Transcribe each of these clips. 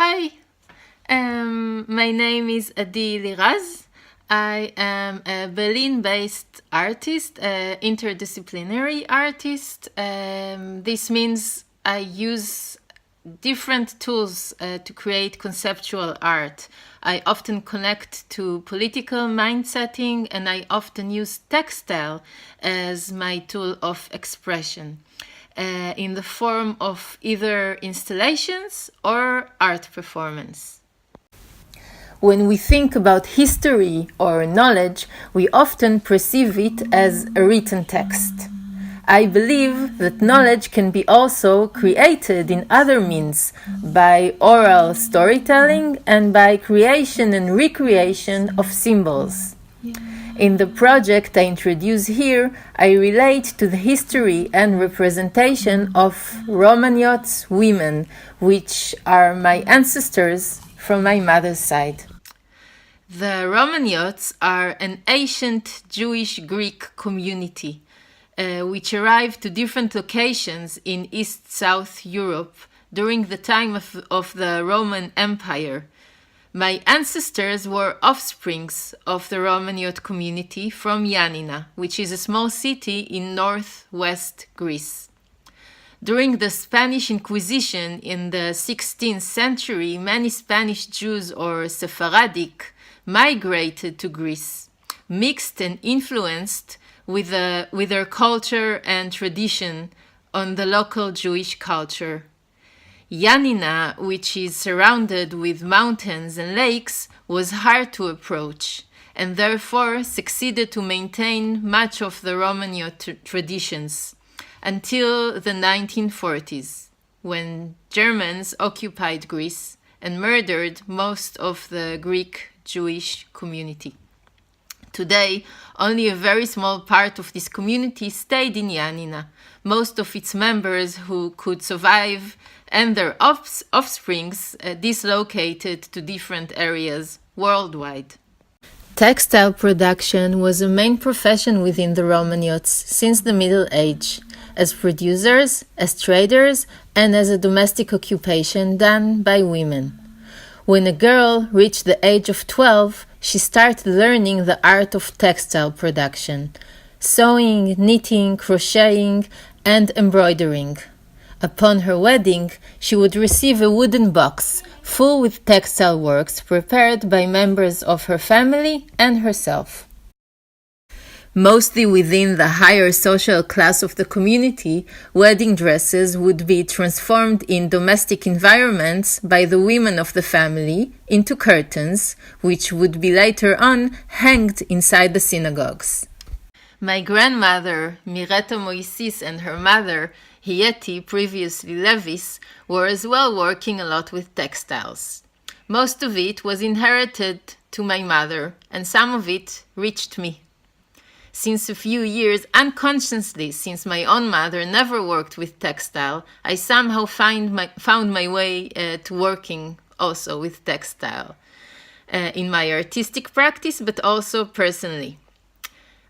Hi, my name is Adi Liraz. I am a Berlin-based artist, interdisciplinary artist. This means I use different tools to create conceptual art. I often connect to political mind setting, and I often use textile as my tool of expression in the form of either installations or art performance. When we think about history or knowledge, we often perceive it as a written text. I believe that knowledge can be also created in other means, by oral storytelling and by creation and recreation of symbols. In the project I introduce here, I relate to the history and representation of Romaniots women, which are my ancestors from my mother's side. The Romaniots are an ancient Jewish-Greek community which arrived to different locations in East-South Europe during the time of the Roman Empire. My ancestors were offsprings of the Romaniot community from Ioannina, which is a small city in northwest Greece. During the Spanish Inquisition in the 16th century, many Spanish Jews or Sephardic migrated to Greece, mixed and influenced with their culture and tradition on the local Jewish culture. Ioannina, which is surrounded with mountains and lakes, was hard to approach, and therefore succeeded to maintain much of the Romaniot traditions until the 1940s, when Germans occupied Greece and murdered most of the Greek Jewish community. Today, only a very small part of this community stayed in Ioannina. Most of its members who could survive and their offsprings dislocated to different areas worldwide. Textile production was a main profession within the Romaniots since the Middle Age, as producers, as traders, and as a domestic occupation done by women. When a girl reached the age of 12, she started learning the art of textile production, sewing, knitting, crocheting, and embroidering. Upon her wedding, she would receive a wooden box full with textile works prepared by members of her family and herself. Mostly within the higher social class of the community, wedding dresses would be transformed in domestic environments by the women of the family into curtains, which would be later on hanged inside the synagogues. My grandmother, Mireta Moisis, and her mother, Hieti, previously Levis, were as well working a lot with textiles. Most of it was inherited to my mother, and some of it reached me. Since a few years, unconsciously, since my own mother never worked with textile, I somehow found my way to working also with textile in my artistic practice, but also personally.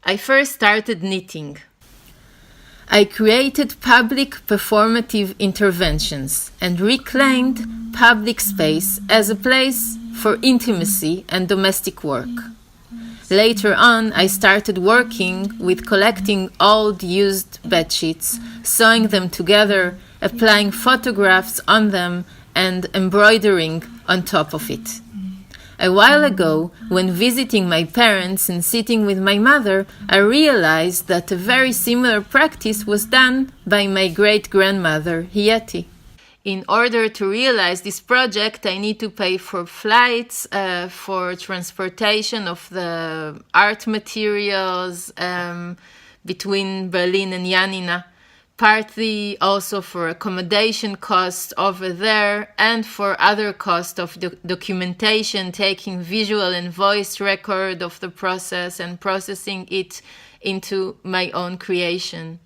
I first started knitting. I created public performative interventions and reclaimed public space as a place for intimacy and domestic work. Later on, I started working with collecting old used bedsheets, sewing them together, applying photographs on them, and embroidering on top of it. A while ago, when visiting my parents and sitting with my mother, I realized that a very similar practice was done by my great-grandmother, Hieti. In order to realize this project, I need to pay for flights, for transportation of the art materials between Berlin and Ioannina, partly also for accommodation costs over there and for other costs of documentation, taking visual and voice record of the process and processing it into my own creation.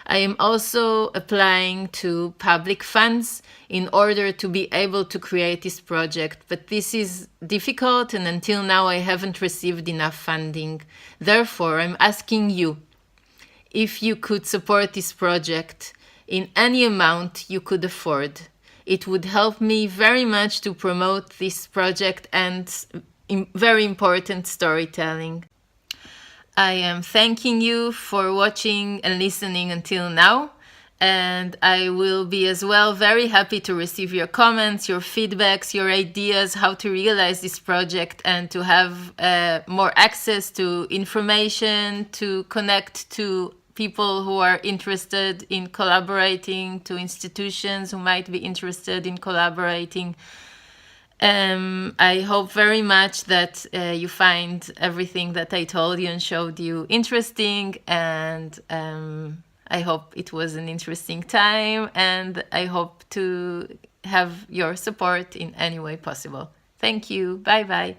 I am also applying to public funds in order to be able to create this project, but this is difficult and until now I haven't received enough funding. Therefore, I'm asking you if you could support this project in any amount you could afford. It would help me very much to promote this project and very important storytelling. I am thanking you for watching and listening until now. And I will be as well very happy to receive your comments, your feedbacks, your ideas, how to realize this project and to have more access to information, to connect to people who are interested in collaborating, to institutions who might be interested in collaborating. I hope very much that you find everything that I told you and showed you interesting, and I hope it was an interesting time, and I hope to have your support in any way possible. Thank you. Bye bye.